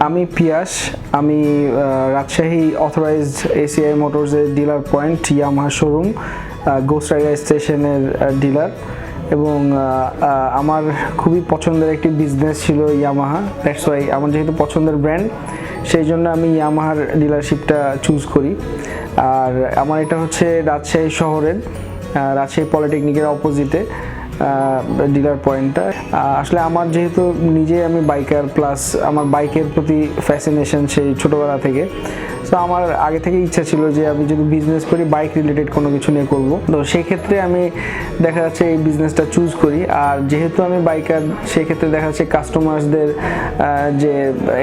আমি পিয়াশ, আমি Rajshahi authorized ACI মোটরসের dealer point, Yamaha showroom, Riderz স্টেশনের ডিলার। এবং আমার খুবই পছন্দের একটি বিজনেস ছিল ইয়ামাহা। দ্যাটস ওয়াই আমার যেহেতু পছন্দের ব্র্যান্ড, সেই জন্য আমি ইয়ামাহার ডিলারশিপটা চুজ করি। আর আমার এটা হচ্ছে রাজশাহী শহরের, রাজশাহী পলিটেকনিকের অপোজিটে ডিলার পয়েন্টটা। আসলে আমার যেহেতু নিজে আমি বাইকার, প্লাস আমার বাইকের প্রতি ফ্যাসিনেশন সেই ছোটোবেলা থেকে, তো আমার আগে থেকে ইচ্ছা ছিল যে আমি যদি বিজনেস করি বাইক রিলেটেড কোনো কিছু নিয়ে করব। তো সেই ক্ষেত্রে আমি দেখা যাচ্ছে এই বিজনেসটা চুজ করি। আর যেহেতু আমি বাইকার, সেই ক্ষেত্রে দেখা যাচ্ছে কাস্টমার্সদের যে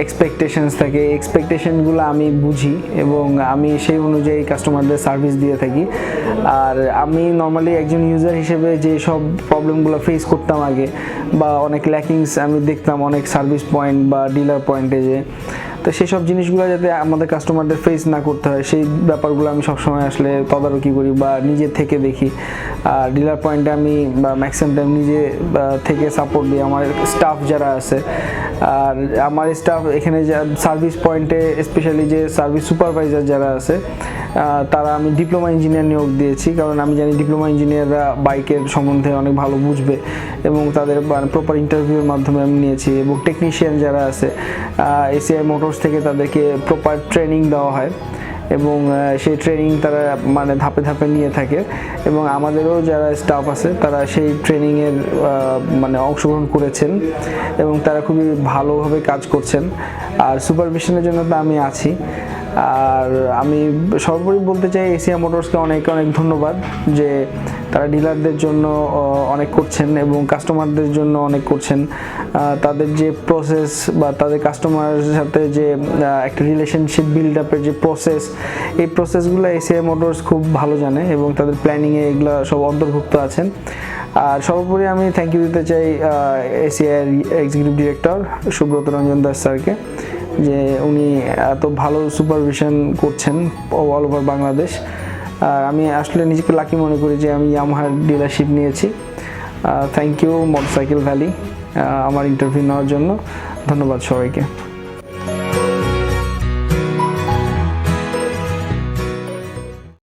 এক্সপেকটেশনস থাকে, এক্সপেকটেশনগুলো আমি বুঝি এবং আমি সেই অনুযায়ী কাস্টমারদের সার্ভিস দিয়ে থাকি। আর আমি নর্মালি একজন ইউজার হিসেবে যে সব প্রবলেমগুলো ফেস করতাম আগে, বা অনেক ল্যাকিংস আমি দেখতাম অনেক সার্ভিস পয়েন্ট বা ডিলার পয়েন্টে, যে তো সেই সব জিনিসগুলো যাতে আমাদের কাস্টমারদের ফেস না করতে হয়, সেই ব্যাপারগুলো আমি সবসময় আসলে তদারকি করি বা নিজে থেকে দেখি। আর ডিলার পয়েন্টে আমি ম্যাক্সিমাম টাইম নিজে থেকে সাপোর্ট দিই আমার স্টাফ যারা আছে। আর আমার স্টাফ এখানে সার্ভিস পয়েন্টে স্পেশালি যে সার্ভিস সুপারভাইজার যারা আছে, তারা আমি ডিপ্লোমা ইঞ্জিনিয়ার নিয়োগ দিয়েছি, কারণ আমি জানি ডিপ্লোমা ইঞ্জিনিয়াররা বাইকের সম্বন্ধে অনেক ভালো বুঝবে এবং তাদের প্রপার ইন্টারভিউর মাধ্যমে আমি নিয়েছি। এবং টেকনিশিয়ান যারা আছে এসিআই মোটরস থেকে তাদেরকে প্রপার ট্রেনিং দেওয়া হয় এবং সেই ট্রেনিং তারা ধাপে ধাপে নিয়ে থাকে। এবং আমাদেরও যারা স্টাফ আছে তারা সেই ট্রেনিংয়ের অংশগ্রহণ করেছেন এবং তারা খুবই ভালোভাবে কাজ করছেন। আর সুপারভিশনের জন্য তো আমি আছি। আর আমি সর্বোপরি বলতে চাই এসিআই মোটরসকে অনেক অনেক ধন্যবাদ, যে তারা ডিলারদের জন্য অনেক করছেন এবং কাস্টমারদের জন্য অনেক করছেন। তাদের যে প্রসেস বা তাদের কাস্টমারের সাথে যে একটা রিলেশনশিপ বিল্ড আপের যে প্রসেস, এই প্রসেসগুলো এসিআই মোটরস খুব ভালো জানে এবং তাদের প্ল্যানিংয়ে এগুলো সব অন্তর্ভুক্ত আছেন। আর সর্বোপরি আমি থ্যাংক ইউ দিতে চাই ACI executive director Subrata Ranjan Das স্যারকে, যে উনি এত ভালো সুপারভিশন করছেন অল ওভার বাংলাদেশ। আর আমি আসলে নিজেকে লাকি মনে করি যে আমি ইয়ামাহার ডিলারশিপ নিয়েছি। থ্যাংক ইউ মোটরসাইকেল ভ্যালি আমার ইন্টারভিউ নেওয়ার জন্য। ধন্যবাদ সবাইকে।